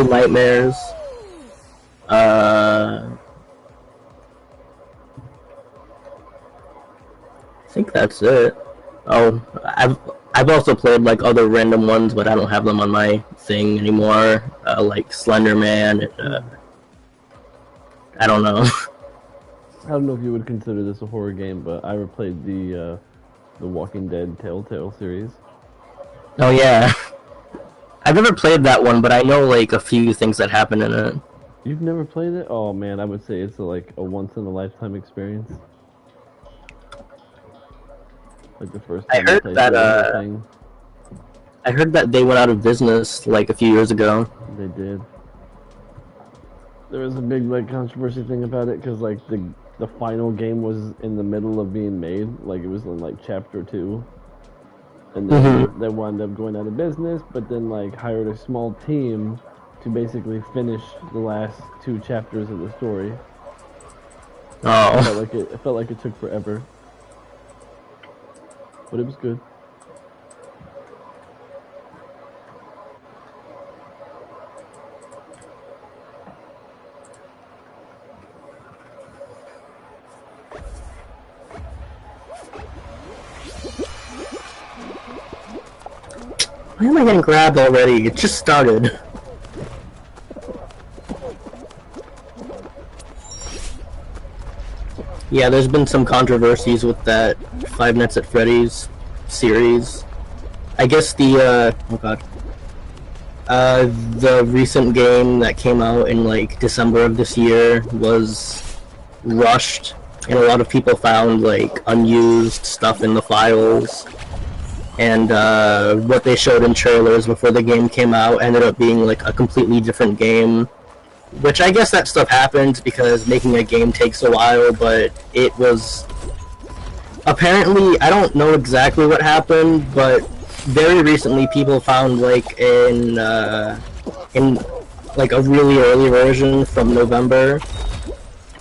Nightmares. I think that's it. Oh, I've also played like other random ones, but I don't have them on my thing anymore. Like Slender Man. I don't know. I don't know if you would consider this a horror game, but I replayed the Walking Dead Telltale series. Oh yeah. I've never played that one, but I know like a few things that happen in it. You've never played it? Oh man, I would say it's like a once-in-a-lifetime experience. Like the first time I heard that they went out of business like a few years ago. They did. There was a big like controversy thing about it because like the final game was in the middle of being made, like it was in like chapter 2, and then they wound up going out of business. But then like hired a small team to basically finish the last 2 chapters of the story. Oh. It felt like it took forever. But it was good. Why am I getting grabbed already? It just started. Yeah, there's been some controversies with that Five Nights at Freddy's series. I guess the recent game that came out in like December of this year was rushed, and a lot of people found like unused stuff in the files. And what they showed in trailers before the game came out ended up being like a completely different game. Which I guess that stuff happens because making a game takes a while, but it was... Apparently, I don't know exactly what happened, but very recently people found like in like a really early version from November,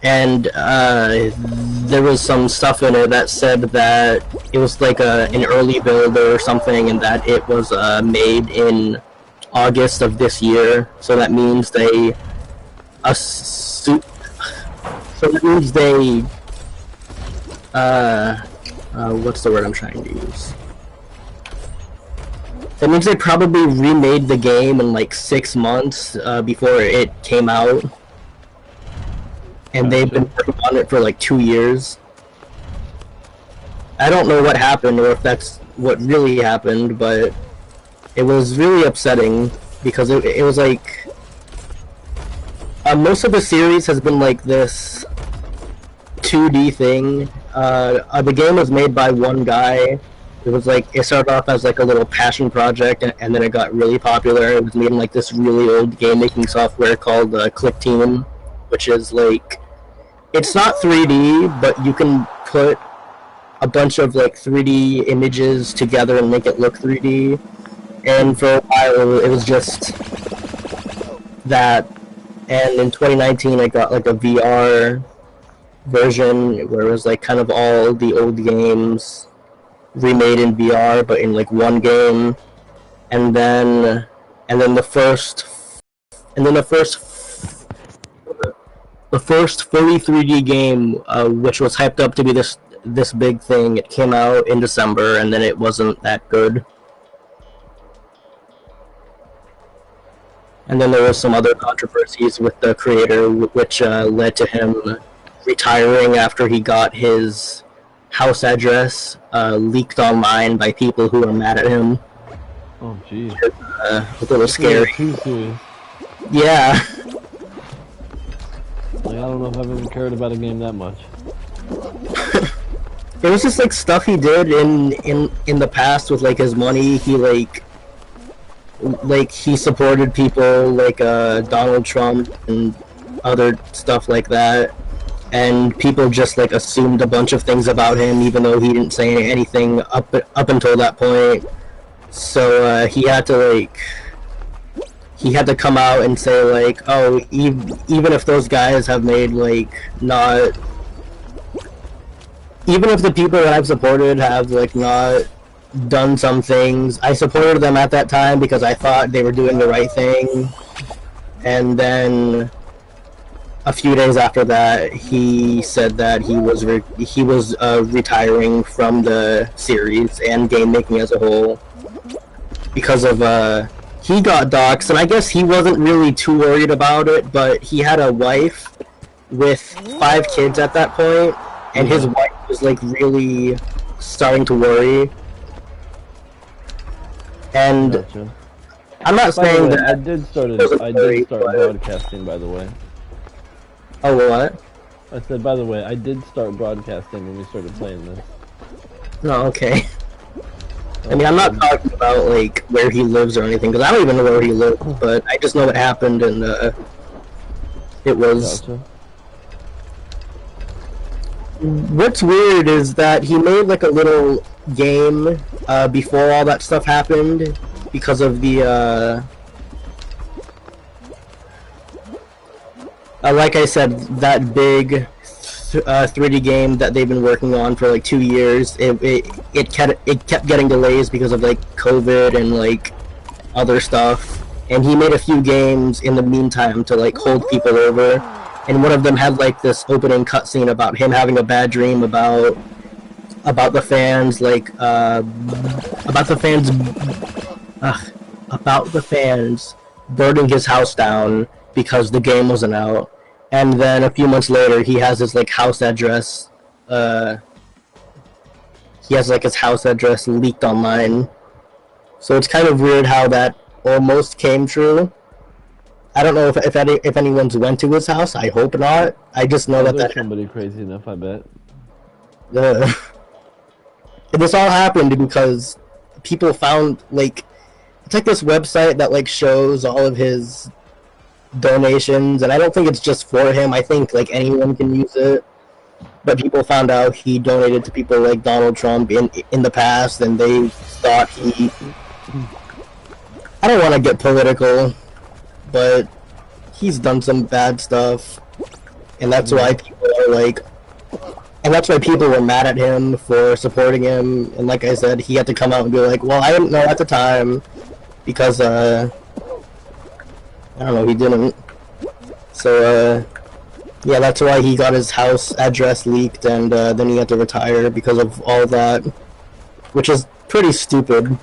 and there was some stuff in it that said that it was like an early build or something, and that it was made in August of this year, so that means they... So that means they, what's the word I'm trying to use? That means they probably remade the game in like 6 months before it came out. And they've been working on it for like 2 years. I don't know what happened or if that's what really happened, but it was really upsetting because it was like... most of the series has been like this 2D thing. The game was made by one guy. It was like, it started off as like a little passion project, and then it got really popular. It was made in like this really old game making software called ClickTeam, which is like, it's not 3D, but you can put a bunch of like 3D images together and make it look 3D. And for a while it was just that. And in 2019, I got like a VR version where it was like kind of all the old games remade in VR, but in like one game. And then the first fully 3D game, which was hyped up to be this big thing, it came out in December, and then it wasn't that good. And then there was some other controversies with the creator, which led to him retiring after he got his house address leaked online by people who were mad at him. Oh, jeez. A little scary. Yeah. Like, I don't know if I've ever cared about a game that much. It was just like stuff he did in the past with like his money. He he supported people like Donald Trump and other stuff like that, and people just like assumed a bunch of things about him even though he didn't say anything up until that point. So he had to come out and say like, oh, even if those guys have made like not, even if the people that I've supported have like not done some things, I supported them at that time because I thought they were doing the right thing. and then a few days after that, he said that he was retiring from the series and game making as a whole because of he got doxxed, and I guess he wasn't really too worried about it, but he had a wife with 5 kids at that point, and his wife was like really starting to worry. And Gotcha. I'm not By the saying way, that I did start broadcasting, by the way. Oh, what? I said, by the way, I did start broadcasting when we started playing this. No, okay. I mean, I'm not talking about, like, where he lives or anything, because I don't even know where he lives, but I just know what happened, and, it was... Gotcha. What's weird is that he made, like, a little game, before all that stuff happened, because of the, like I said, that big 3D game that they've been working on for like 2 years, it kept getting delays because of like COVID and like other stuff. And he made a few games in the meantime to like hold people over. And one of them had like this opening cutscene about him having a bad dream about the fans, like about the fans burning his house down because the game wasn't out. And then a few months later, he has his like house address. He has like his house address leaked online. So it's kind of weird how that almost came true. I don't know if anyone's went to his house. I hope not. I just know that somebody crazy enough, I bet. This all happened because people found like it's like this website that like shows all of his donations, and I don't think it's just for him. I think like anyone can use it, but people found out he donated to people like Donald Trump in the past, and they thought he... I don't want to get political, but he's done some bad stuff, and that's why people are like... And that's why people were mad at him for supporting him, and like I said, he had to come out and be like, well, I didn't know at the time, because, I don't know, he didn't. So, yeah, that's why he got his house address leaked, and then he had to retire because of all that, which is pretty stupid.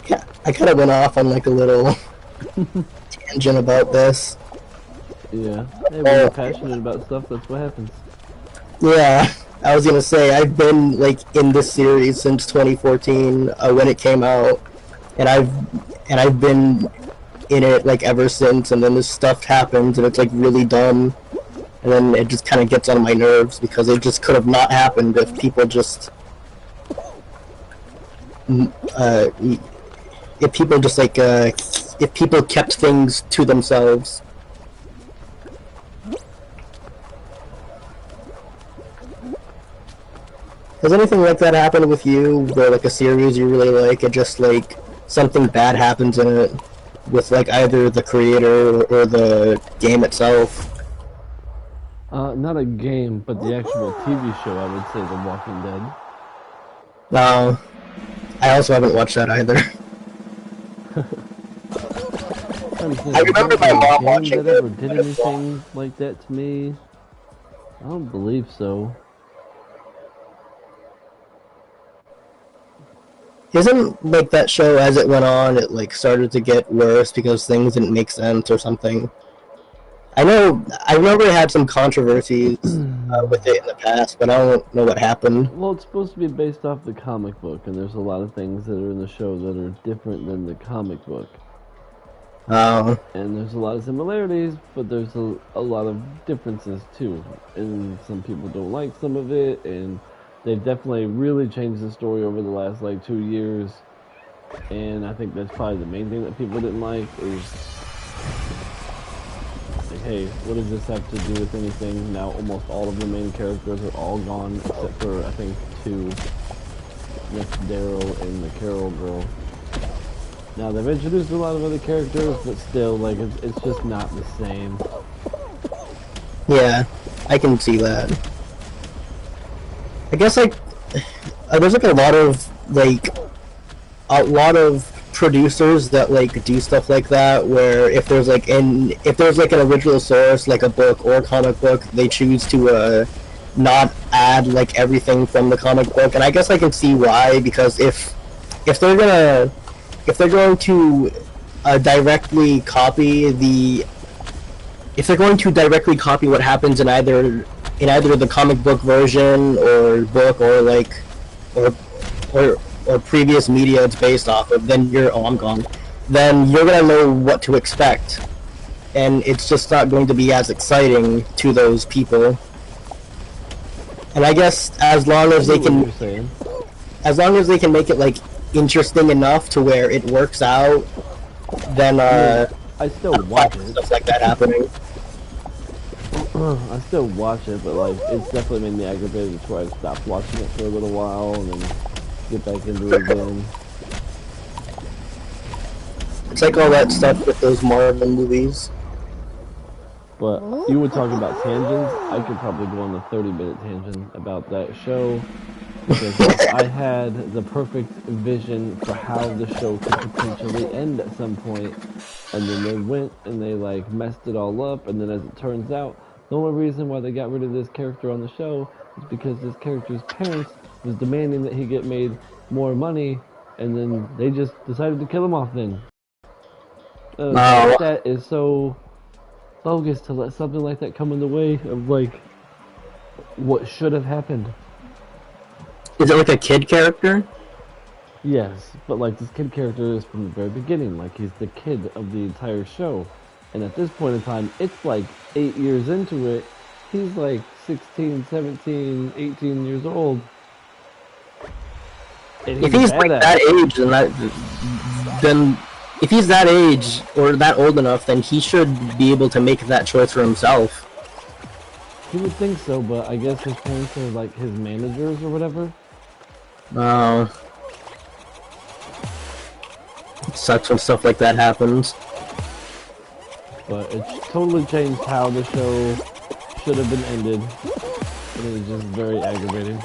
Yeah, I kind of went off on like a little tangent about this. Yeah, hey, when you're passionate about stuff, that's what happens. Yeah, I was gonna say, I've been like in this series since 2014 when it came out, and I've been in it like ever since, and then this stuff happens and it's like really dumb, and then it just kind of gets on my nerves because it just could have not happened if people just if people just like if people kept things to themselves. Has anything like that happened with you, where like a series you really like, it just like something bad happens in it with like either the creator or the game itself? Not a game, but the actual TV show, I would say The Walking Dead. No, I also haven't watched that either. I remember my mom watching that ever did anything like that to me. I don't believe so. Isn't like that show, as it went on, it like started to get worse because things didn't make sense or something? I remember it had some controversies with it in the past, but I don't know what happened. Well, it's supposed to be based off the comic book, and there's a lot of things that are in the show that are different than the comic book. Oh. And there's a lot of similarities, but there's a lot of differences too. And some people don't like some of it, and they've definitely really changed the story over the last like 2 years. And I think that's probably the main thing that people didn't like is like, hey, what does this have to do with anything? Now almost all of the main characters are all gone except for I think 2. That's Daryl and the Carol girl. Now they've introduced a lot of other characters, but still, like, it's just not the same. Yeah, I can see that. I guess like there's like a lot of producers that like do stuff like that where if there's like an original source like a book or a comic book, they choose to not add like everything from the comic book. And I guess I can see why, because if they're gonna if they're going to directly copy the if they're going to directly copy what happens in either the comic book version or book or like or or previous media it's based off of, then I'm gone. Then you're gonna know what to expect, and it's just not going to be as exciting to those people. And I guess as long as they can make it like interesting enough to where it works out, then I still watch it. Stuff like that happening. I still watch it, but like it's definitely made me aggravated to where I stopped watching it for a little while and then get back into it again. It's like all that stuff with those Marvel movies. But you were talking about tangents. I could probably go on a 30-minute tangent about that show, because I had the perfect vision for how the show could potentially end at some point, and then they went and they like messed it all up. And then as it turns out, the only reason why they got rid of this character on the show is because this character's parents was demanding that he get made more money, and then they just decided to kill him off then. That is so bogus to let something like that come in the way of like what should have happened. Is it like a kid character? Yes, but like this kid character is from the very beginning, like he's the kid of the entire show. And at this point in time, it's like 8 years into it, he's like 16, 17, 18 years old. And if he's like that age, then if he's that age or that old enough, then he should be able to make that choice for himself. You would think so, but I guess his parents are like his managers or whatever. Oh. It sucks when stuff like that happens. But it totally changed how the show should have been ended. And it was just very aggravating.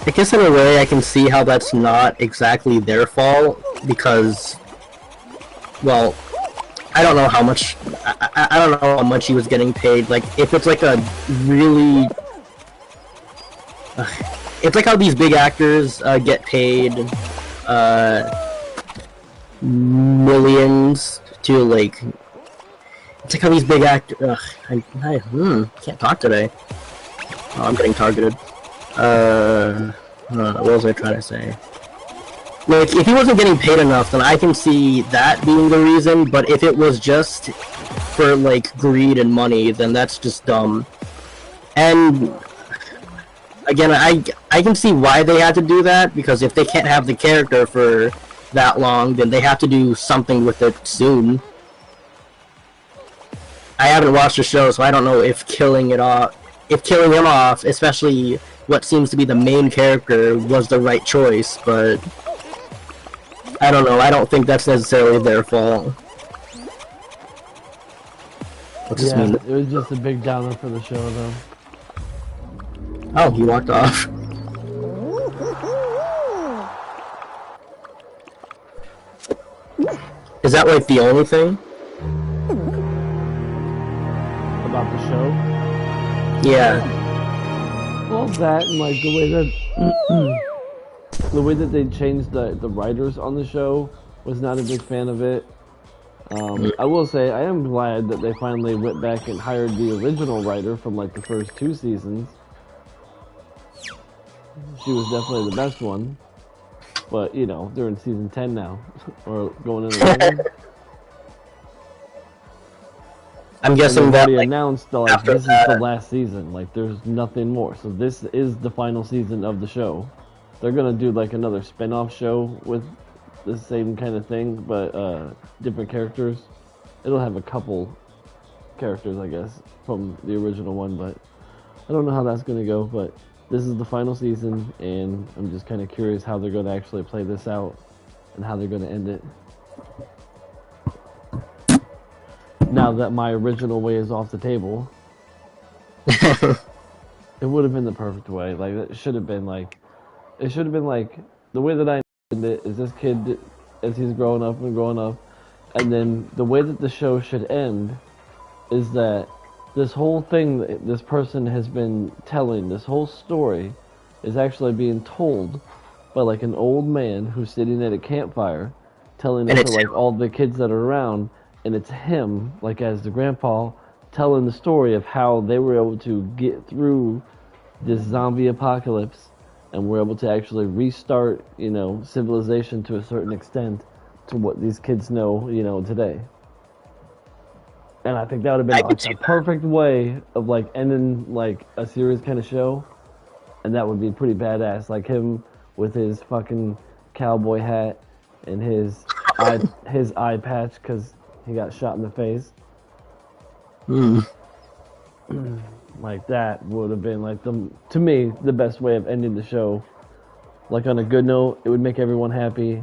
I guess in a way I can see how that's not exactly their fault, because, well, I don't know how much, I don't know how much he was getting paid. Like, if it's like a really, it's like how these big actors get paid millions to like, it's like how these big actors, can't talk today. Oh, I'm getting targeted. What was I trying to say? Like, if he wasn't getting paid enough, then I can see that being the reason, but if it was just for, like, greed and money, then that's just dumb. And, again, I can see why they had to do that, because if they can't have the character for that long, then they have to do something with it soon. I haven't watched the show, so I don't know if killing him off, especially what seems to be the main character, was the right choice, but I don't know, I don't think that's necessarily their fault. Yeah, it was just a big downer for the show, though. Oh, he walked off. Is that like the only thing? About the show? Yeah. Well, that and like the way that they changed the writers on the show, was not a big fan of it. I will say I am glad that they finally went back and hired the original writer from like the first 2 seasons. She was definitely the best one, but you know they're in season 10 now, or going in 11. I'm guessing that they announced like this is the last season. Like there's nothing more. So this is the final season of the show. They're gonna do like another spin-off show with the same kind of thing, but different characters. It'll have a couple characters, I guess, from the original one, but I don't know how that's gonna go. But this is the final season, and I'm just kind of curious how they're gonna actually play this out and how they're gonna end it. Now that my original way is off the table. It would have been the perfect way. Like it should have been like, it should have been like the way that I envisioned it is this kid as he's growing up and growing up, and then the way that the show should end is that this whole thing that this person has been telling, this whole story, is actually being told by like an old man who's sitting at a campfire, telling it to like all the kids that are around, and it's him like as the grandpa telling the story of how they were able to get through this zombie apocalypse and were able to actually restart, you know, civilization to a certain extent to what these kids know, you know, today. And I think that would have been like a perfect way of like ending like a series kind of show, and that would be pretty badass. Like him with his fucking cowboy hat and his eye patch because he got shot in the face. Like that would have been like to me the best way of ending the show. Like on a good note, it would make everyone happy,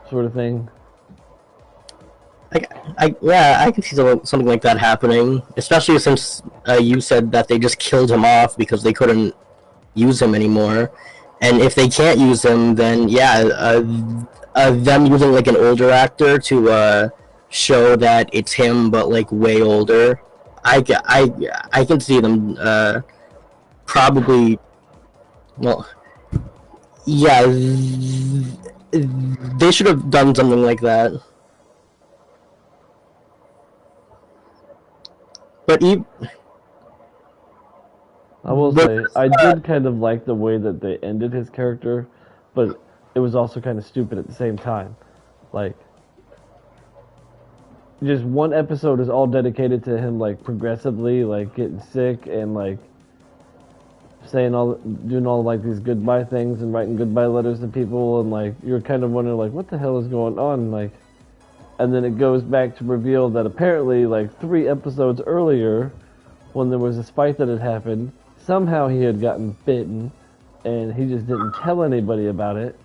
sort of thing. I can see something like that happening, especially since you said that they just killed him off because they couldn't use him anymore. And if they can't use him, then yeah, them using like an older actor to show that it's him but like way older. I can see them probably, well, yeah, they should have done something like that. But I will say, I did kind of like the way that they ended his character, but it was also kind of stupid at the same time. Like, just one episode is all dedicated to him, like, progressively, like, getting sick and, like, doing all, like, these goodbye things and writing goodbye letters to people, and, like, you're kind of wondering, like, what the hell is going on, like, and then it goes back to reveal that apparently, like, 3 episodes earlier, when there was this fight that had happened, somehow he had gotten bitten, and he just didn't tell anybody about it,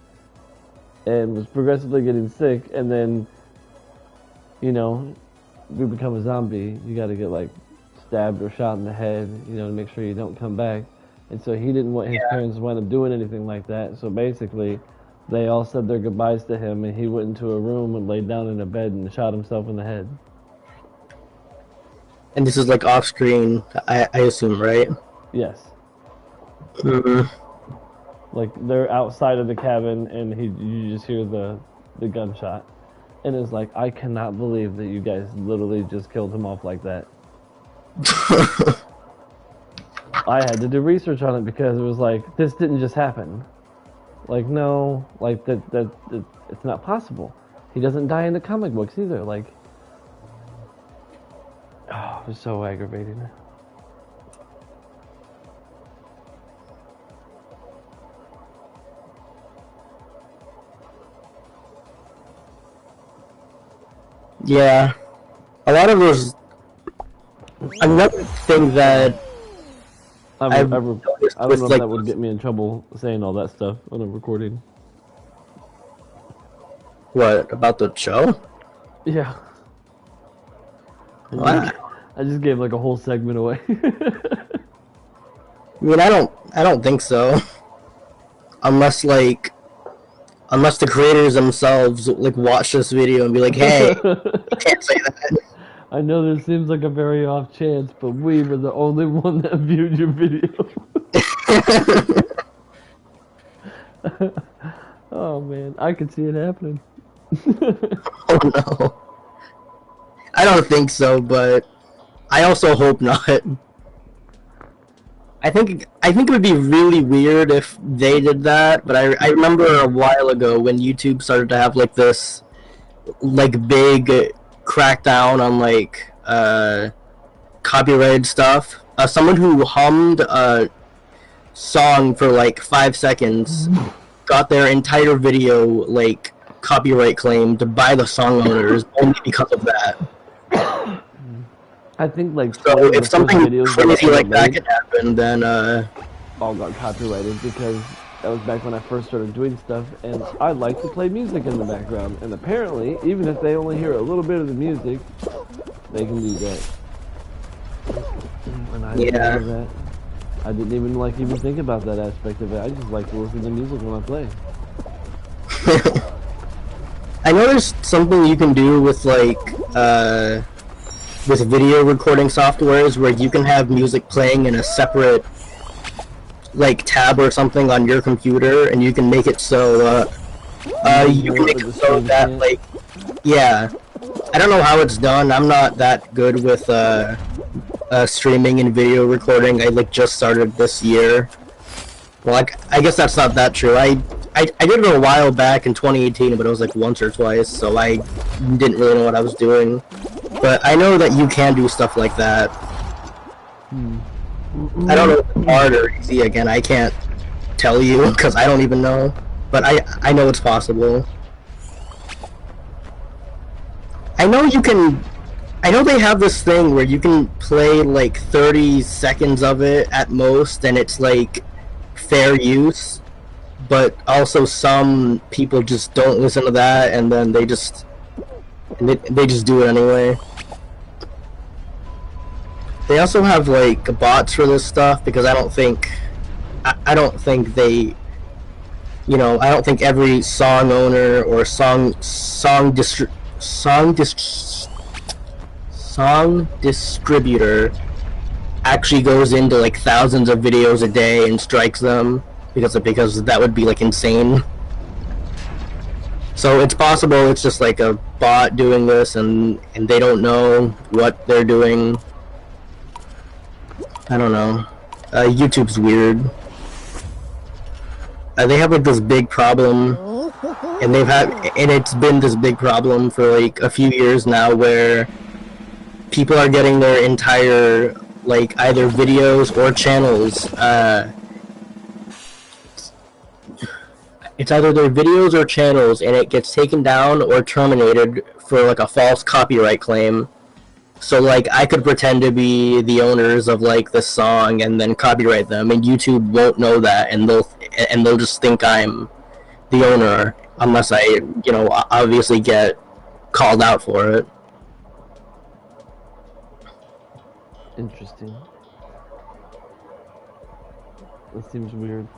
and was progressively getting sick, and then, you know, you become a zombie, you gotta get, like, stabbed or shot in the head, you know, to make sure you don't come back. And so he didn't want his parents to wind up doing anything like that, so basically, they all said their goodbyes to him, and he went into a room and laid down in a bed and shot himself in the head. And this is like off screen, I assume, right? Yes. Mm-hmm. Like they're outside of the cabin, and you just hear the gunshot, and it's like, I cannot believe that you guys literally just killed him off like that. I had to do research on it because it was like, this didn't just happen. Like, no, like that it's not possible. He doesn't die in the comic books either. Like, oh, it was so aggravating. Yeah, a lot of those. Another thing that I don't know if that would get me in trouble saying all that stuff on a recording. What about the show? Yeah. Wow. I just gave like a whole segment away. I mean, I don't think so. Unless the creators themselves like watch this video and be like, "Hey, you can't say that." I know this seems like a very off chance, but we were the only one that viewed your video. Oh man, I could see it happening. Oh no. I don't think so, but I also hope not. I think it would be really weird if they did that, but I remember a while ago when YouTube started to have like this like big crackdown on like copyrighted stuff. Someone who hummed a song for like 5 seconds got their entire video like copyright claimed by the song owners only because of that. I think like so if something crazy like that could happen, then all got copyrighted because that was back when I first started doing stuff, and I like to play music in the background, and apparently even if they only hear a little bit of the music, they can do that. And I yeah. that. I didn't even like even think about that aspect of it. I just like to listen to music when I play. I know there's something you can do with like with video recording softwares where you can have music playing in a separate like tab or something on your computer, and you can make it so you can make it so that like yeah. I don't know how it's done. I'm not that good with streaming and video recording. I like just started this year. Well, like I guess that's not that true. I did it a while back in 2018, but it was like once or twice, so I didn't really know what I was doing. But I know that you can do stuff like that. I don't know if it's hard or easy. Again, I can't tell you because I don't even know. But I know it's possible. I know you can. I know they have this thing where you can play like 30 seconds of it at most, and it's like fair use. But also some people just don't listen to that, and then they just do it anyway. They also have like bots for this stuff because I don't think they, you know, I don't think every song owner or song distributor actually goes into like thousands of videos a day and strikes them because that would be like insane. So it's possible it's just like a bot doing this and they don't know what they're doing. I don't know. YouTube's weird. They have like this big problem, and it's been this big problem for like a few years now, where people are getting their entire like either videos or channels. It's either their videos or channels, and it gets taken down or terminated for like a false copyright claim. So like I could pretend to be the owners of like this song and then copyright them, and YouTube won't know that, and they'll just think I'm the owner unless I, you know, obviously get called out for it. Interesting. That seems weird.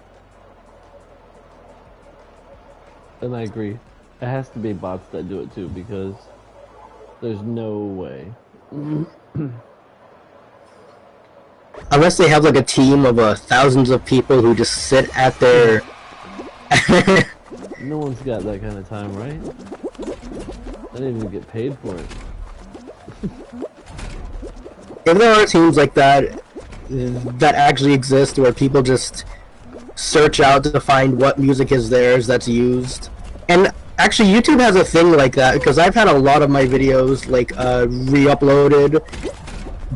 And I agree. It has to be bots that do it too, because there's no way. Unless they have like a team of thousands of people who just sit at their... No one's got that kind of time, right? I didn't even get paid for it. If there are teams like that actually exist, where people just search out to find what music is theirs that's used, and actually YouTube has a thing like that, because I've had a lot of my videos like re-uploaded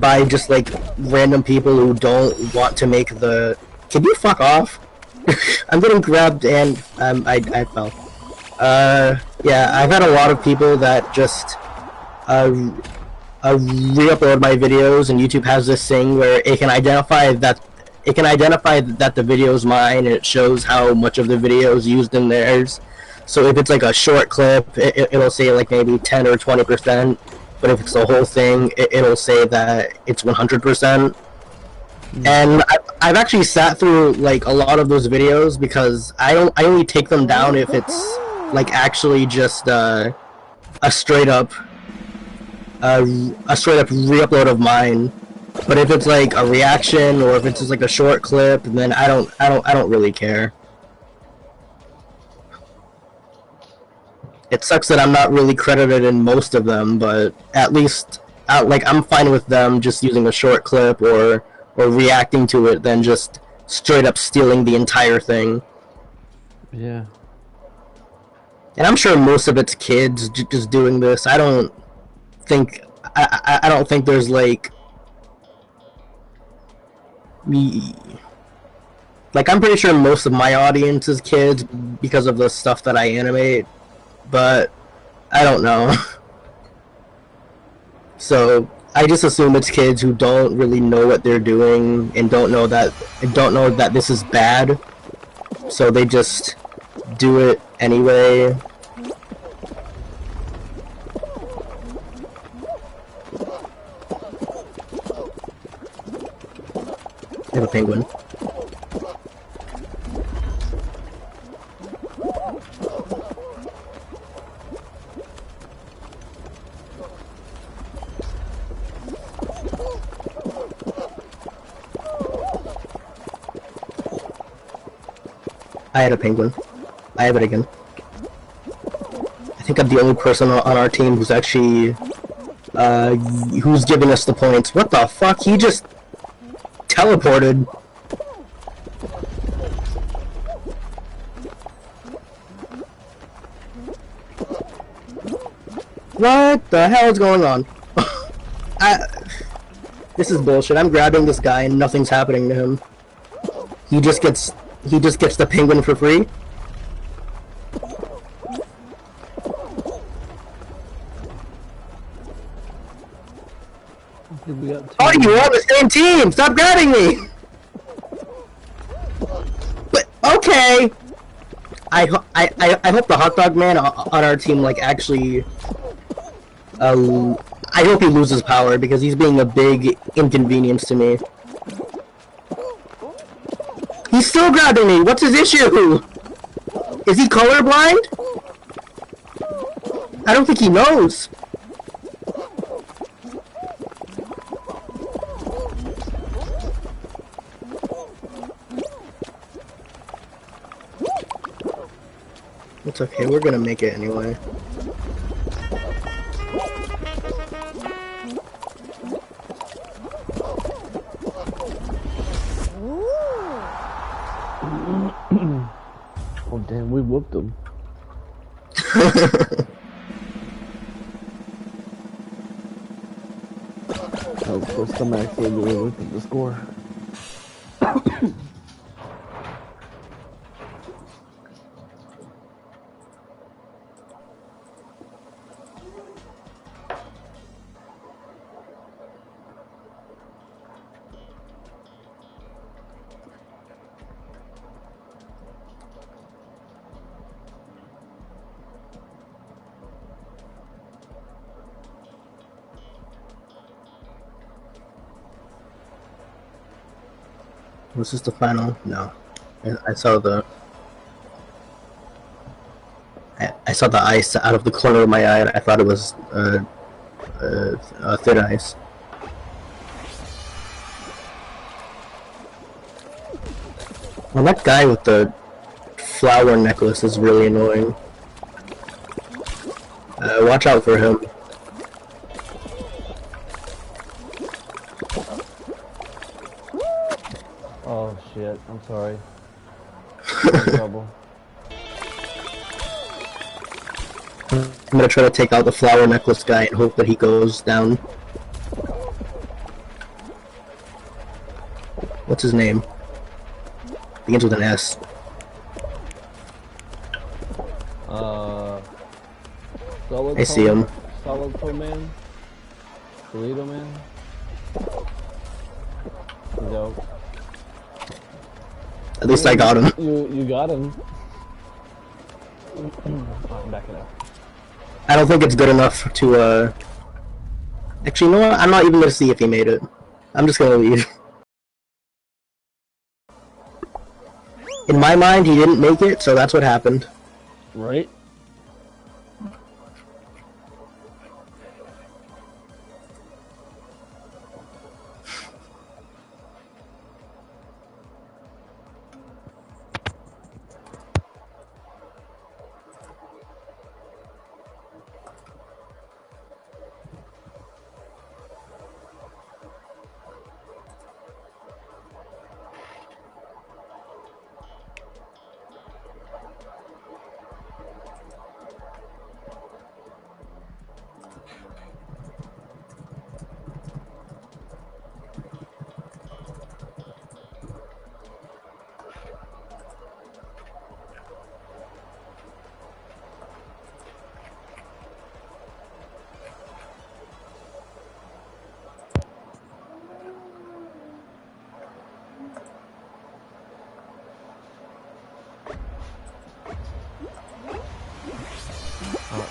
by just like random people who don't want to make the... Can you fuck off? I'm getting grabbed and I fell. Yeah, I've had a lot of people that just re-upload my videos, and YouTube has this thing where it can identify that the video is mine, and it shows how much of the video is used in theirs. So if it's like a short clip, it'll say like maybe 10 or 20%, but if it's the whole thing, it'll say that it's 100%. And I've actually sat through like a lot of those videos, because I only take them down if it's like actually just a straight up re-upload of mine. But if it's like a reaction, or if it's just like a short clip, then I don't really care. It sucks that I'm not really credited in most of them, but at least like I'm fine with them just using a short clip or reacting to it than just straight up stealing the entire thing. Yeah. And I'm sure most of it's kids just doing this. I don't think there's like me. Like, I'm pretty sure most of my audience is kids because of the stuff that I animate, but I don't know. So I just assume it's kids who don't really know what they're doing and don't know that this is bad, so they just do it anyway. I have a penguin. I had a penguin. I have it again. I think I'm the only person on our team who's actually, who's giving us the points. What the fuck? He just teleported. What the hell is going on? This is bullshit. I'm grabbing this guy and nothing's happening to him. He just gets the penguin for free. Oh, you on the same team! Stop grabbing me! But okay. I hope the hot dog man on our team like actually. I hope he loses power because he's being a big inconvenience to me. He's still grabbing me. What's his issue? Is he colorblind? I don't think he knows. It's okay, we're gonna make it anyway. Oh damn, we whooped him. Oh, first time actually we looked at the score. Was this the final? No. I saw the... I saw the ice out of the corner of my eye and I thought it was thin ice. Well, that guy with the flower necklace is really annoying. Watch out for him. Oh shit, I'm sorry. I'm in trouble. I'm gonna try to take out the flower necklace guy and hope that he goes down. What's his name? Begins with an S. I see him. Solid Toe Man? Toledo Man? He's out. At least I got him. You got him. I'm backing up. I don't think it's good enough to, Actually, you know what? I'm not even gonna see if he made it. I'm just gonna leave. In my mind, he didn't make it, so that's what happened. Right?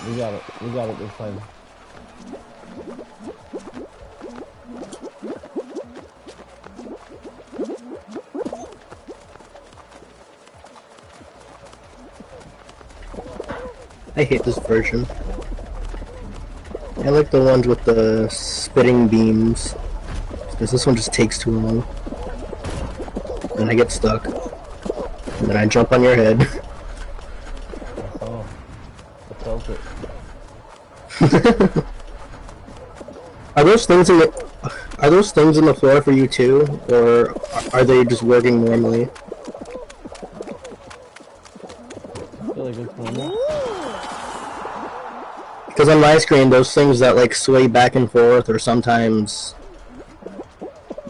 We got it. We got it this time. I hate this version. I like the ones with the spitting beams, because this one just takes too long. And I get stuck. and then I jump on your head. Oh, I felt it. Are those things in the floor for you too, or are they just working normally? I feel like it's normal. Because on my screen, those things that like sway back and forth, or sometimes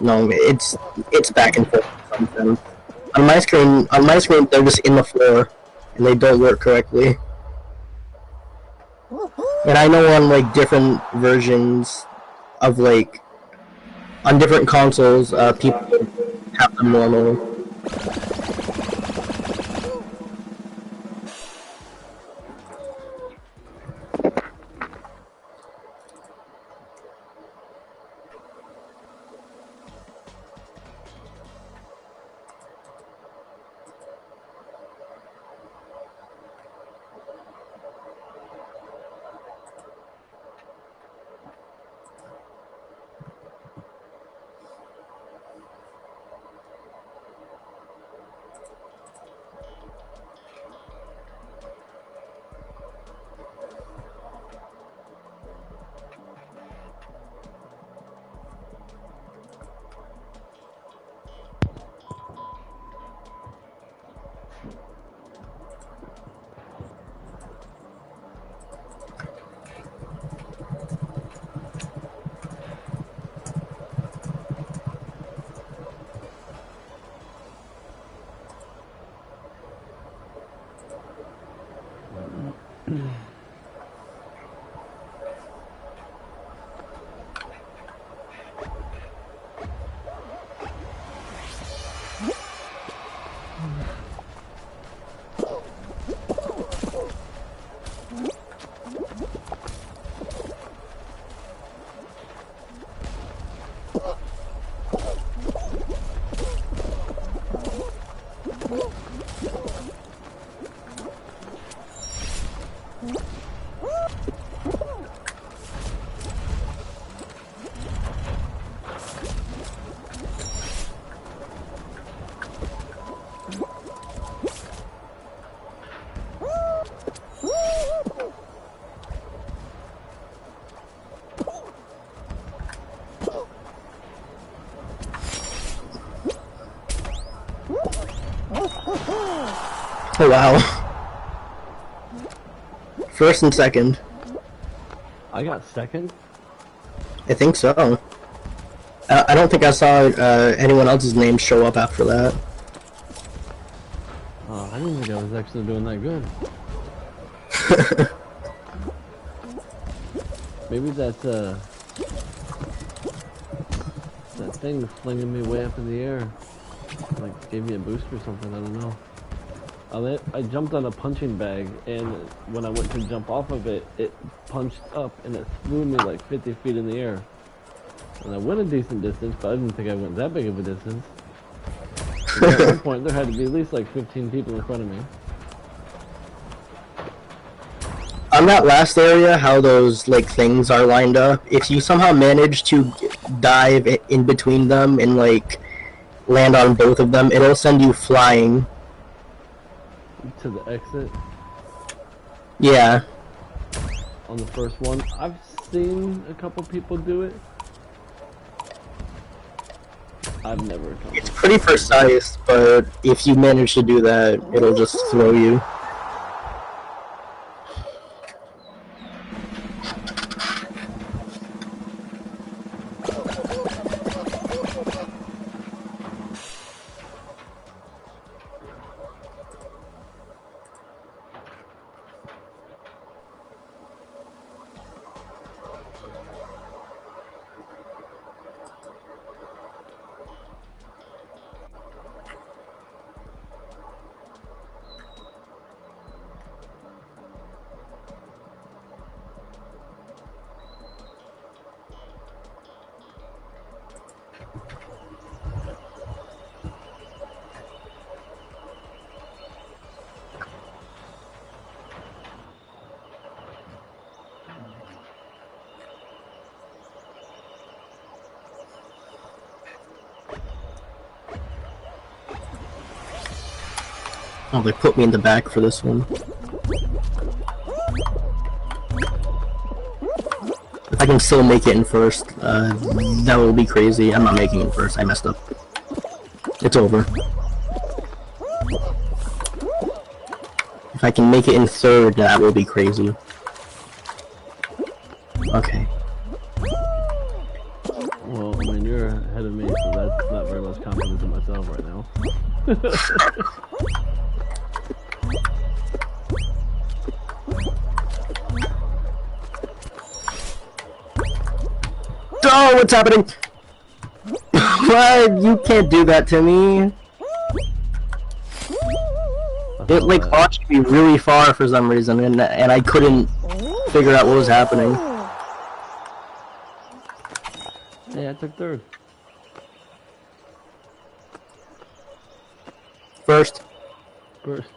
no, it's back and forth sometimes. On my screen, they're just in the floor, and they don't work correctly. And I know on like different versions of like on different consoles, people have them normally. Oh wow. First and second. I got second? I think so. I don't think I saw anyone else's name show up after that. Oh, I didn't think I was actually doing that good. Maybe that thing flinging me way up in the air, like gave me a boost or something. I don't know. I jumped on a punching bag, and when I went to jump off of it, it punched up and it threw me like 50 feet in the air. And I went a decent distance, but I didn't think I went that big of a distance. At one point, there had to be at least like 15 people in front of me. On that last area, how those like things are lined up, if you somehow manage to dive in between them and like land on both of them, it'll send you flying. To the exit? Yeah. On the first one. I've seen a couple people do it. I've never accomplished it. It's pretty precise, but if you manage to do that, it'll just throw you. Oh, they put me in the back for this one. If I can still make it in first, that will be crazy. I'm not making it first. I messed up. It's over. If I can make it in third, that will be crazy. Okay. Well, I mean, you're ahead of me, so that's not very much confidence in myself right now. Oh, what's happening? What? You can't do that to me. It like launched me really far for some reason, and I couldn't figure out what was happening. Hey, I took third. First. First.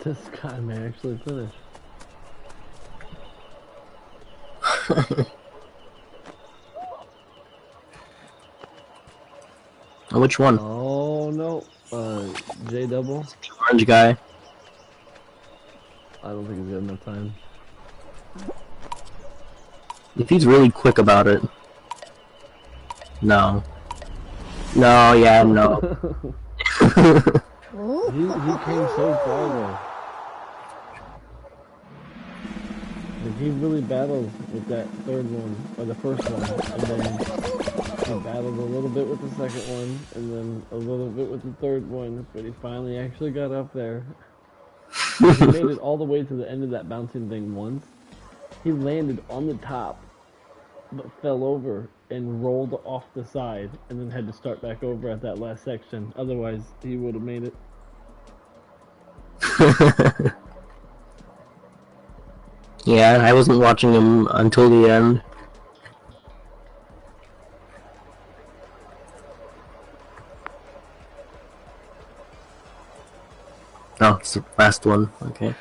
This guy may actually finish. Which one? Oh no, J double. The orange guy. I don't think he's got enough time. If he's really quick about it. No. No, yeah, no. He came so far though. Like, he really battled with that third one, or the first one, and then he battled a little bit with the second one, and then a little bit with the third one, but he finally actually got up there. He made it all the way to the end of that bouncing thing once. He landed on the top, but fell over and rolled off the side, and then had to start back over at that last section. Otherwise, he would have made it. Yeah, I wasn't watching him until the end. Oh, it's the last one. Okay.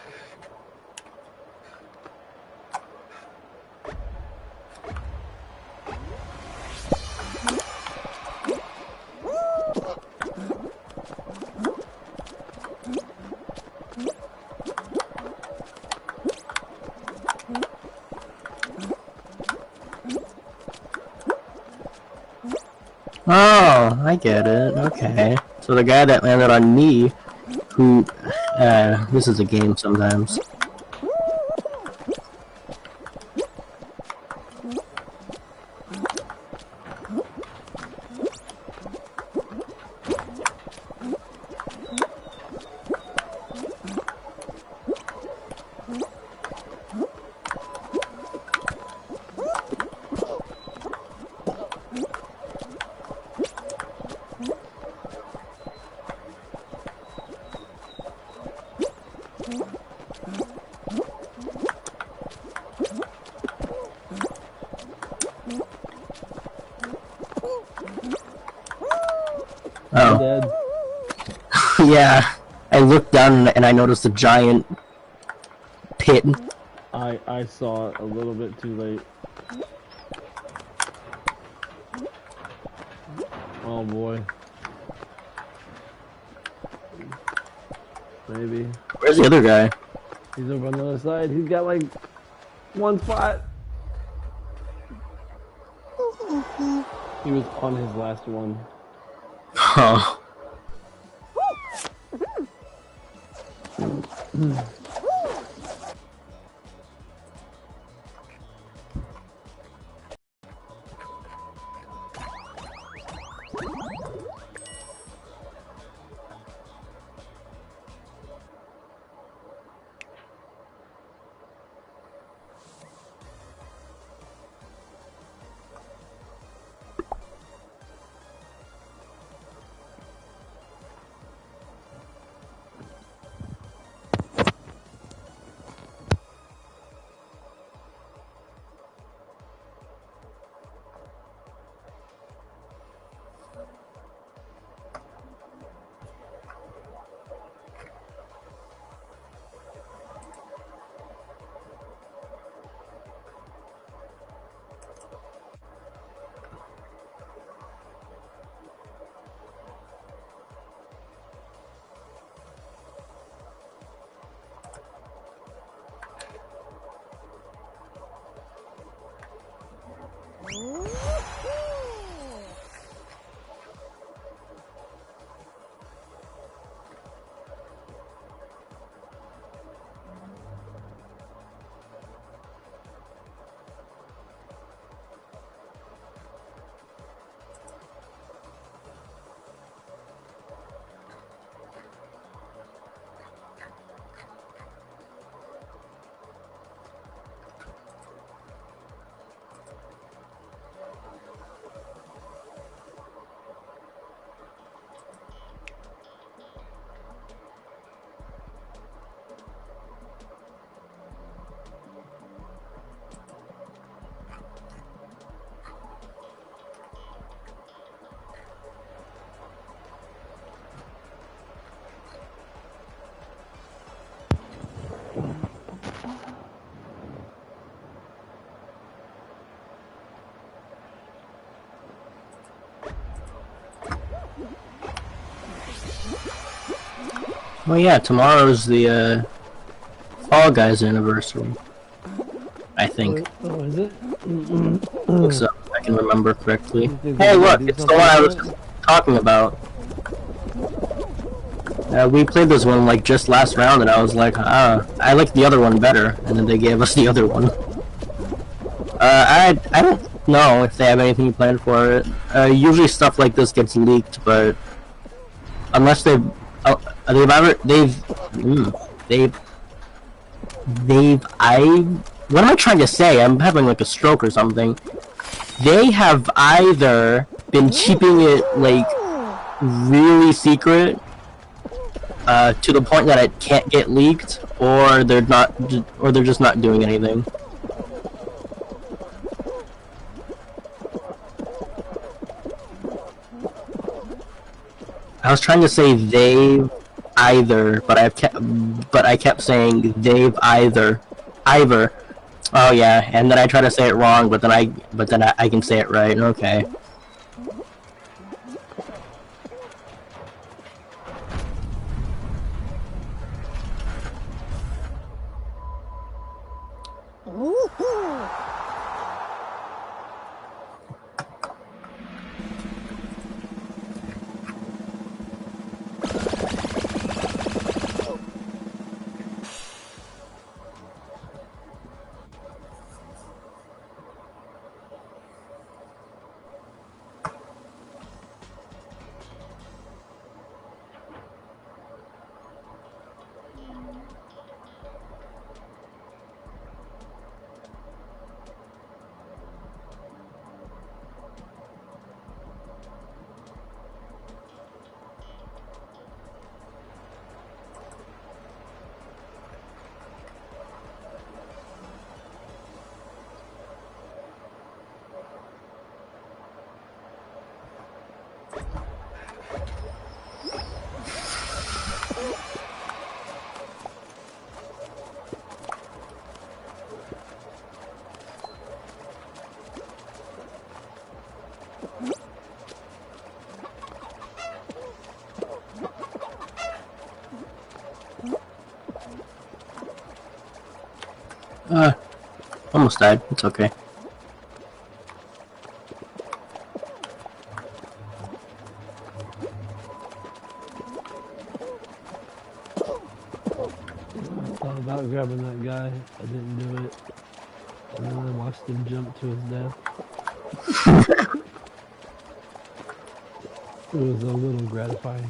Oh, I get it. Okay. So the guy that landed on me, who, this is a game sometimes. Oh. Dead. Yeah, I looked down and I noticed a giant pit. I saw it a little bit too late. Oh boy. Maybe. Where's the other guy? He's over on the other side. He's got like one spot. He was on his last one. Oh. Oh yeah, tomorrow's the Fall Guys anniversary. I think. Oh, is it? Looks up, if I can remember correctly. Hey, look, it's the one I was talking about. We played this one like just last round, and I was like, I like the other one better, and then they gave us the other one. I don't know if they have anything planned for it. Usually stuff like this gets leaked, but unless what am I trying to say? I'm having like a stroke or something. They have either been keeping it like really secret to the point that it can't get leaked, or they're just not doing anything. I was trying to say they've either, but I kept saying they've either. Oh yeah, and then I try to say it wrong, but then I can say it right. Okay. Almost died. It's okay. I thought about grabbing that guy. I didn't do it. And then I watched him jump to his death. It was a little gratifying.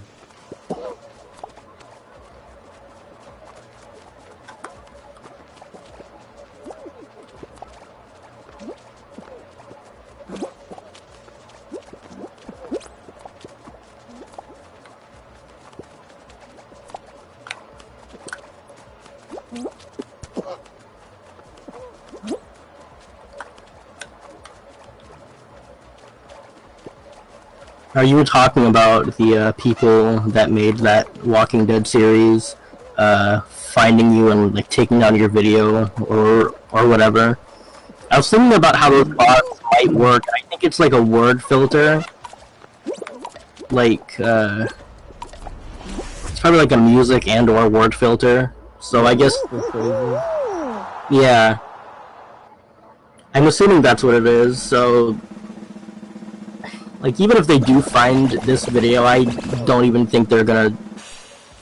Are you talking about the people that made that Walking Dead series, finding you and like taking down your video or whatever? I was thinking about how those bots might work. I think it's like a word filter, like it's probably like a music and/or word filter. So I guess, yeah. I'm assuming that's what it is, so... Like, even if they do find this video, I don't even think they're gonna...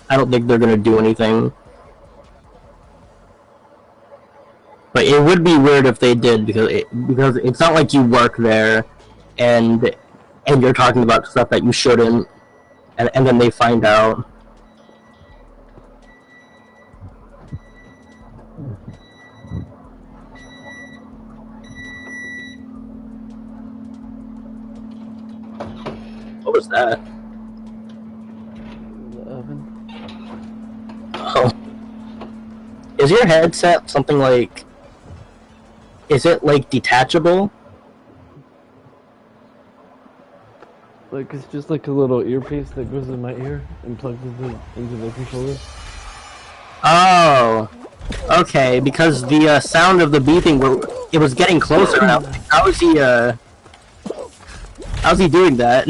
I don't think they're gonna do anything. But it would be weird if they did, because it's not like you work there, and you're talking about stuff that you shouldn't, and then they find out. What was that? The oven. Oh. Is your headset something like... Is it, like, detachable? Like, it's just like a little earpiece that goes in my ear and plugs into the controller. Oh. Okay, because the sound of the beeping, it was getting closer. How is he, how's he doing that?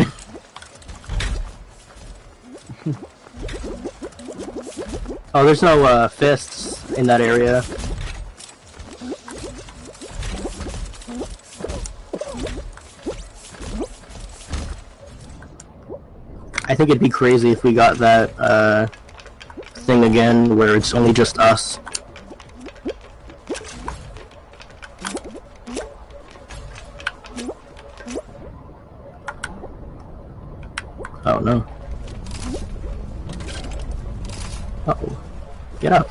Oh, there's no, fists in that area. I think it'd be crazy if we got that, thing again, where it's only just us. Oh no. Uh-oh. Get up.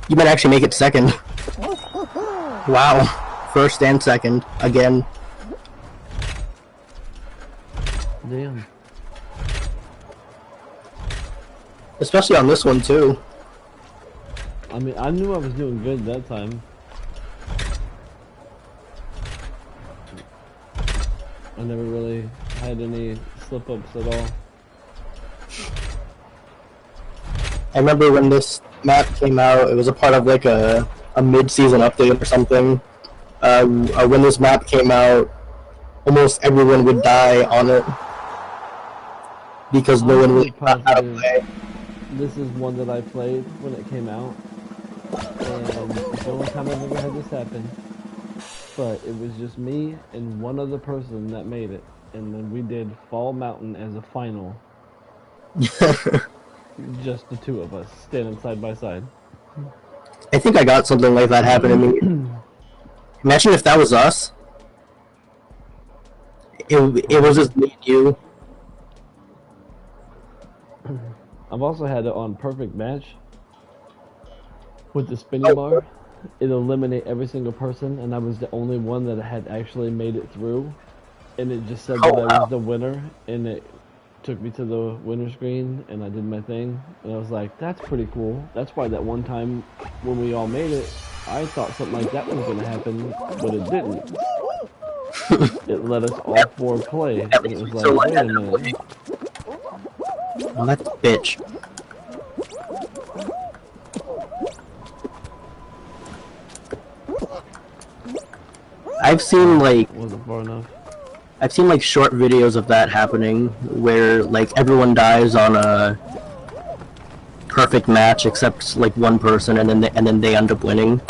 You might actually make it second. Wow. First and second. Again. Damn. Especially on this one, too. I mean, I knew I was doing good that time. I never really had any slip-ups at all. I remember when this map came out, it was a part of like a mid-season update or something. When this map came out, almost everyone would die on it because no one really knew how to play. This is one that I played when it came out, and it's the only time I've ever had this happen. But it was just me and one other person that made it, and then we did Fall Mountain as a final. Just the two of us, standing side by side. I think I got something like that happen to me. Imagine if that was us. It was just me and you. I've also had it on Perfect Match. With the spinning bar. It'll eliminate every single person, and I was the only one that had actually made it through. And it just said that I was the winner, and it took me to the winner screen, and I did my thing, and I was like, that's pretty cool. That's why that one time when we all made it, I thought something like that was going to happen, but it didn't. It let us all four play, and it was like, wait a minute. Oh, that's a bitch. I've seen like... Wasn't far enough. I've seen like short videos of that happening, where like everyone dies on a perfect match except like one person, and then they end up winning.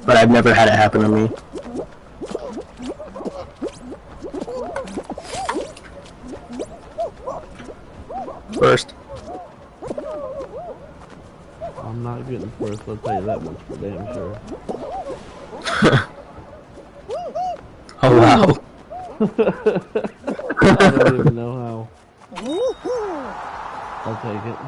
But I've never had it happen to me. First. I'm not getting first, I'll tell you that much for damn sure. Oh wow. I don't even know how. I'll take it.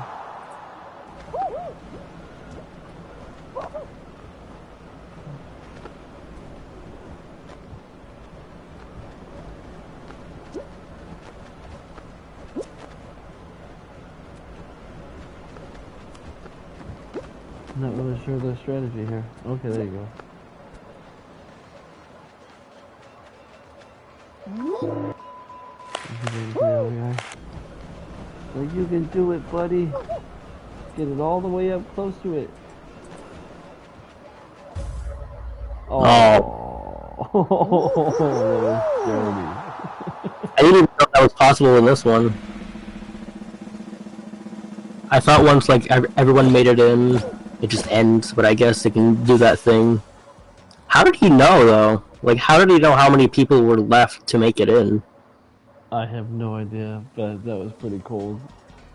I'm not really sure of the strategy here. Okay, there you go. Like, you can do it, buddy. Get it all the way up close to it. Oh, that was dirty. I didn't even know that was possible in this one. I thought once like everyone made it in, it just ends, but I guess it can do that thing. How did he know though? Like, how did he know how many people were left to make it in? I have no idea, but that was pretty cool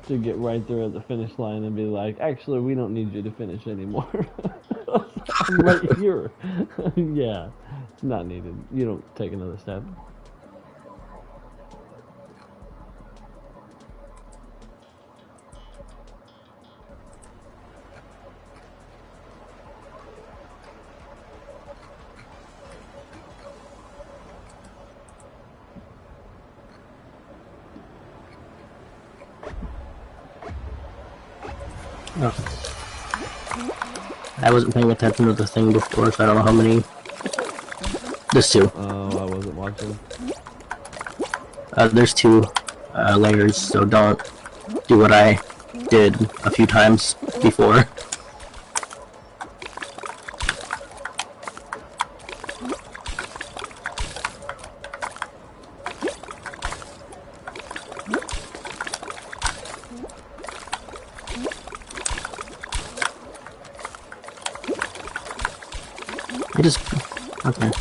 to get right there at the finish line and be like, actually, we don't need you to finish anymore. I'm right here. Yeah, not needed. You don't take another step. Oh. I wasn't paying attention to the thing before, so I don't know how many. There's two. Oh, I wasn't watching. There's two layers, so don't do what I did a few times before. I just... okay.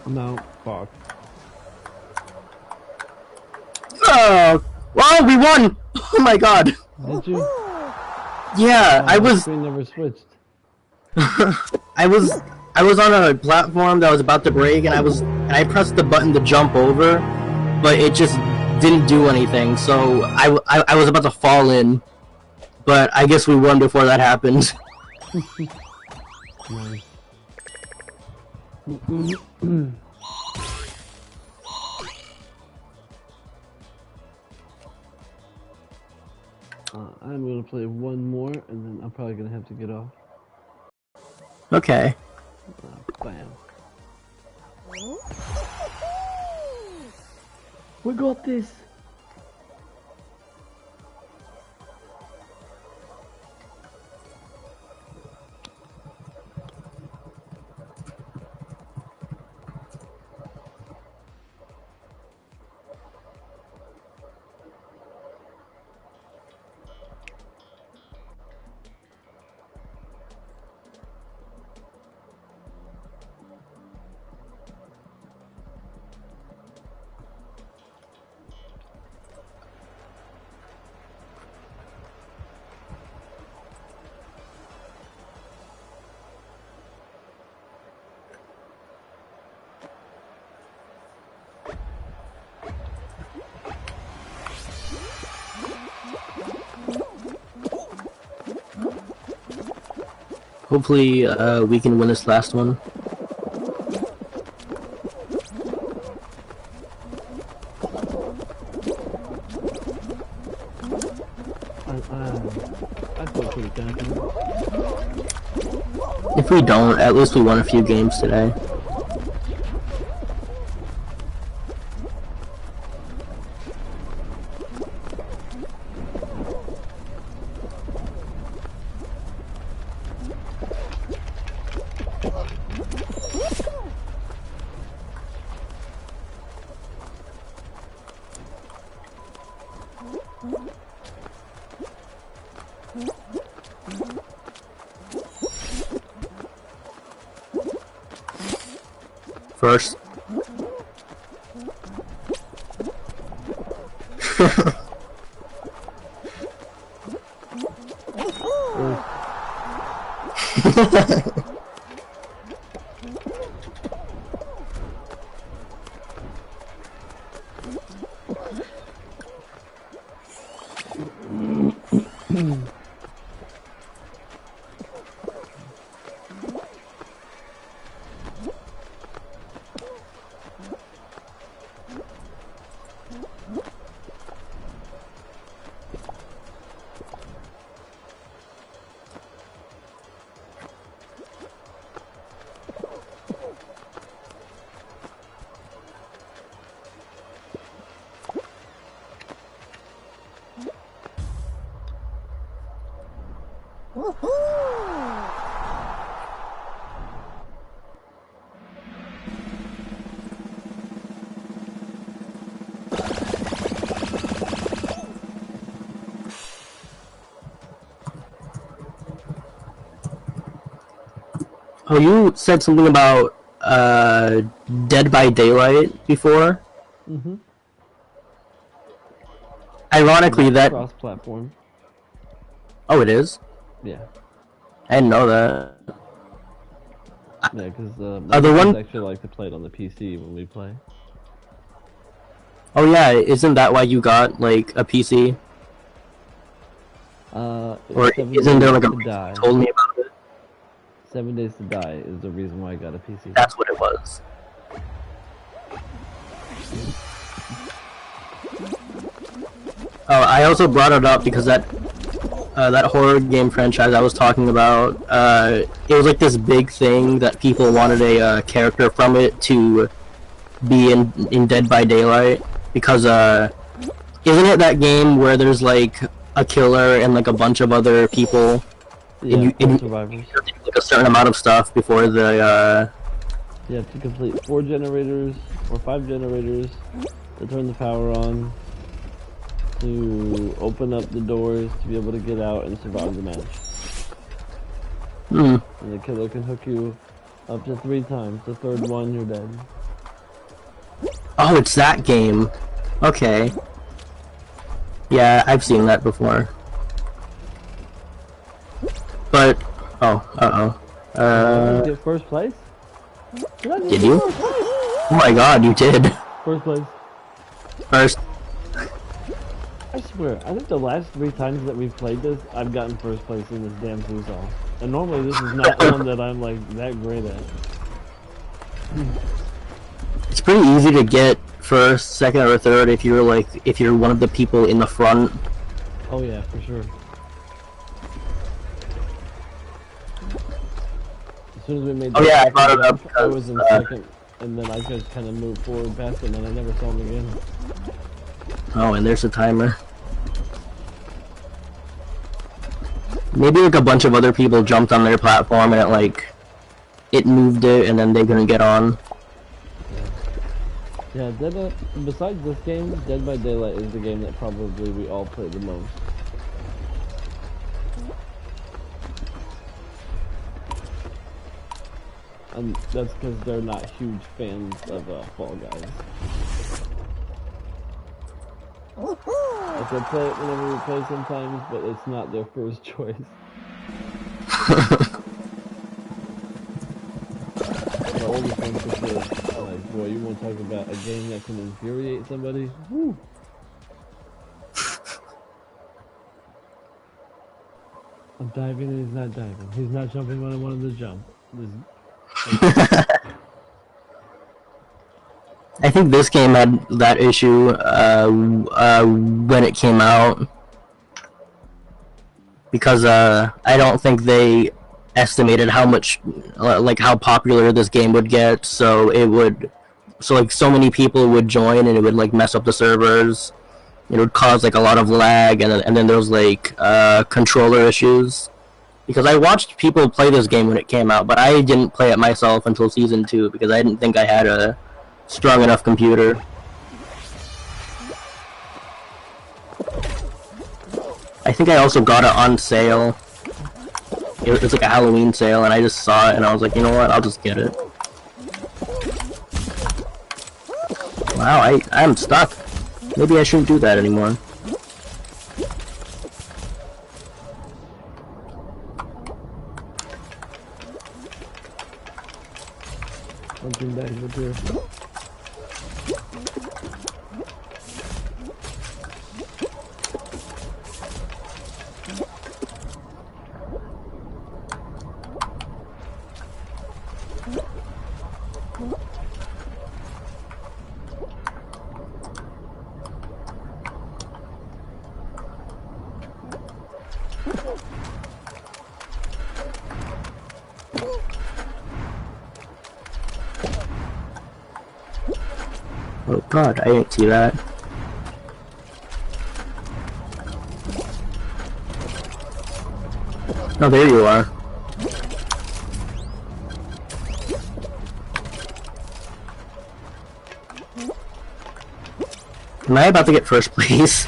No, fuck. Oh! Wow, we won! Oh my god! Did you? Yeah, I was... screen never switched. I was on a platform that was about to break, and I pressed the button to jump over, but it just didn't do anything, so I was about to fall in, but I guess we won before that happened. Nice. I'm gonna play one more, and then I'm probably gonna have to get off. Okay. Bam. We got this! Hopefully, we can win this last one. I feel pretty confident. If we don't, at least we won a few games today. First. Oh, you said something about Dead by Daylight before. Mm-hmm. Ironically, that cross-platform. Oh, it is? Yeah. I didn't know that. Yeah, because the one actually like to play it on the PC when we play. Oh yeah, isn't that why you got like a PC? Or isn't there like a reason you told me about it? 7 Days to Die is the reason why I got a PC. That's what it was. Oh, I also brought it up because that horror game franchise I was talking about, it was like this big thing that people wanted a character from it to be in Dead by Daylight, because isn't it that game where there's like a killer and like a bunch of other people? Yeah, and survivors. Like a certain amount of stuff before the You have to complete 4 generators or 5 generators to turn the power on, to open up the doors to be able to get out and survive the match. Hmm. And the killer can hook you up to 3 times. The 3rd one, you're dead. Oh, it's that game. Okay. Yeah, I've seen that before. But Did you get first place? Did you? Oh my god, you did. First place. First. I swear, I think the last 3 times that we've played this, I've gotten first place in this damn foosball. And normally this is not one that I'm like that great at. It's pretty easy to get first, second, or third if you're one of the people in the front. Oh yeah, for sure. As soon as we made that I brought it up because I was in second, and then I just kind of moved forward past him, and I never saw him again. Oh, and there's a timer. Maybe like a bunch of other people jumped on their platform and it moved it, and then they couldn't get on. Yeah, besides this game, Dead by Daylight is the game that probably we all play the most. And that's because they're not huge fans of Fall Guys. Like they play it whenever we play sometimes, but it's not their first choice. The oldest one for sure. Like, boy, you want to talk about a game that can infuriate somebody? Woo! I'm diving and he's not diving. He's not jumping when I wanted to jump. I think this game had that issue when it came out, because I don't think they estimated how much, how popular this game would get, so so many people would join and it would mess up the servers. It would cause a lot of lag, and then there was controller issues. Because I watched people play this game when it came out, but I didn't play it myself until Season 2, because I didn't think I had a strong enough computer. I think I also got it on sale. It was like a Halloween sale, and I just saw it, and I was like, you know what? I'll just get it. Wow, I'm stuck. Maybe I shouldn't do that anymore. Something back up here. Oh god, I didn't see that. Oh, there you are. Am I about to get first place?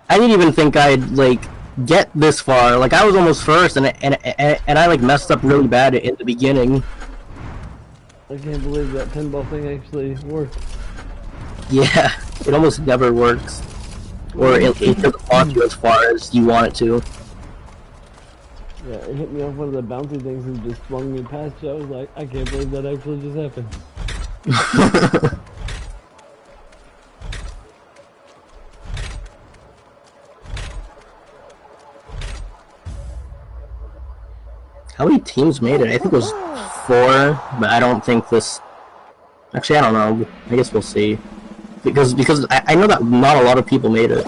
I didn't even think I'd, like, get this far. Like, I was almost first, and I like messed up really bad in the beginning. I can't believe that pinball thing actually worked. Yeah, it almost never works. Or it doesn't launch you as far as you want it to. Yeah, it hit me off one of the bouncy things and just swung me past you. I was like, I can't believe that actually just happened. How many teams made it? I think it was 4, but I don't think this... Actually, I don't know. I guess we'll see. Because I know that not a lot of people made it.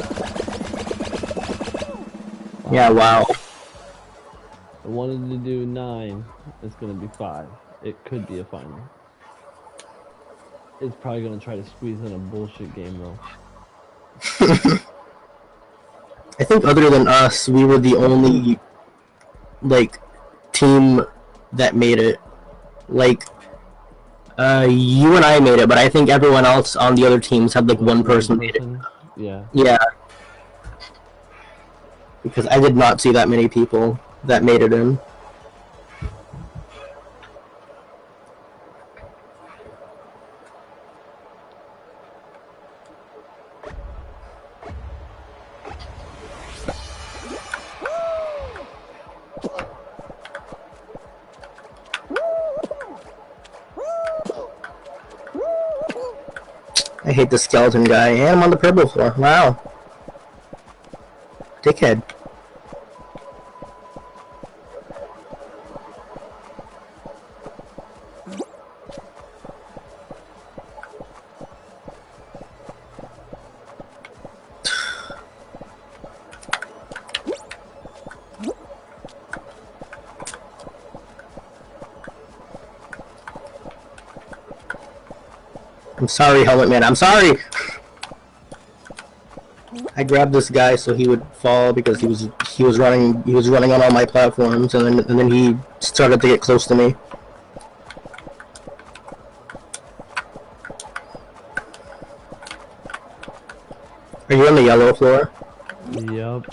Yeah, wow. I wanted to do 9. It's gonna be 5. It could be a final. It's probably gonna try to squeeze in a bullshit game though. I think other than us, we were the only, like, team that made it. Like, you and I made it, but I think everyone else on the other teams had, like, one person made it. Yeah. Yeah. Because I did not see that many people that made it in. I hate the skeleton guy, and I'm on the purple floor. Wow. Dickhead. I'm sorry, Helmet Man. I'm sorry. I grabbed this guy so he would fall because he was running on all my platforms, and then he started to get close to me. Are you on the yellow floor? Yep.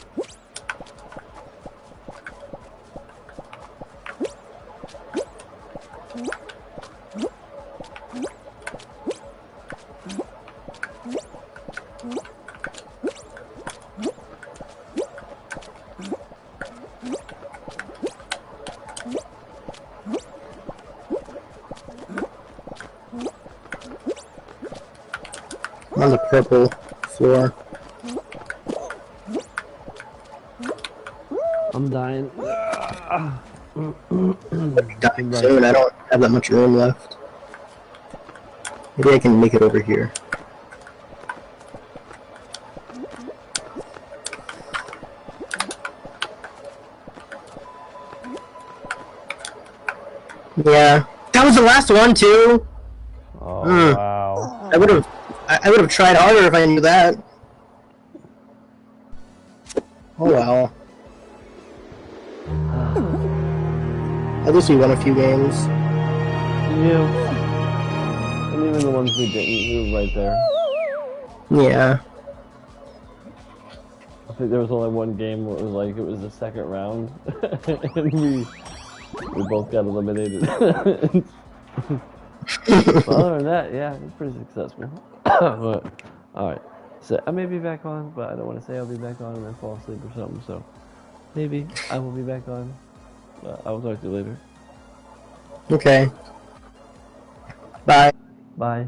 I'm on the purple floor. I'm dying. Dying soon. I don't have that much room left. Maybe I can make it over here. Yeah, that was the last one too. Oh wow! I would have tried harder if I knew that. Oh well. At least we won a few games. Yeah. And even the ones we didn't, we were right there. Yeah. I think there was only one game where it was like, it was the second round, and we both got eliminated. But other than that, yeah, it was pretty successful. But, alright. So I may be back on, but I don't want to say I'll be back on and then fall asleep or something, so maybe I will be back on. But I will talk to you later. Okay. Bye. Bye.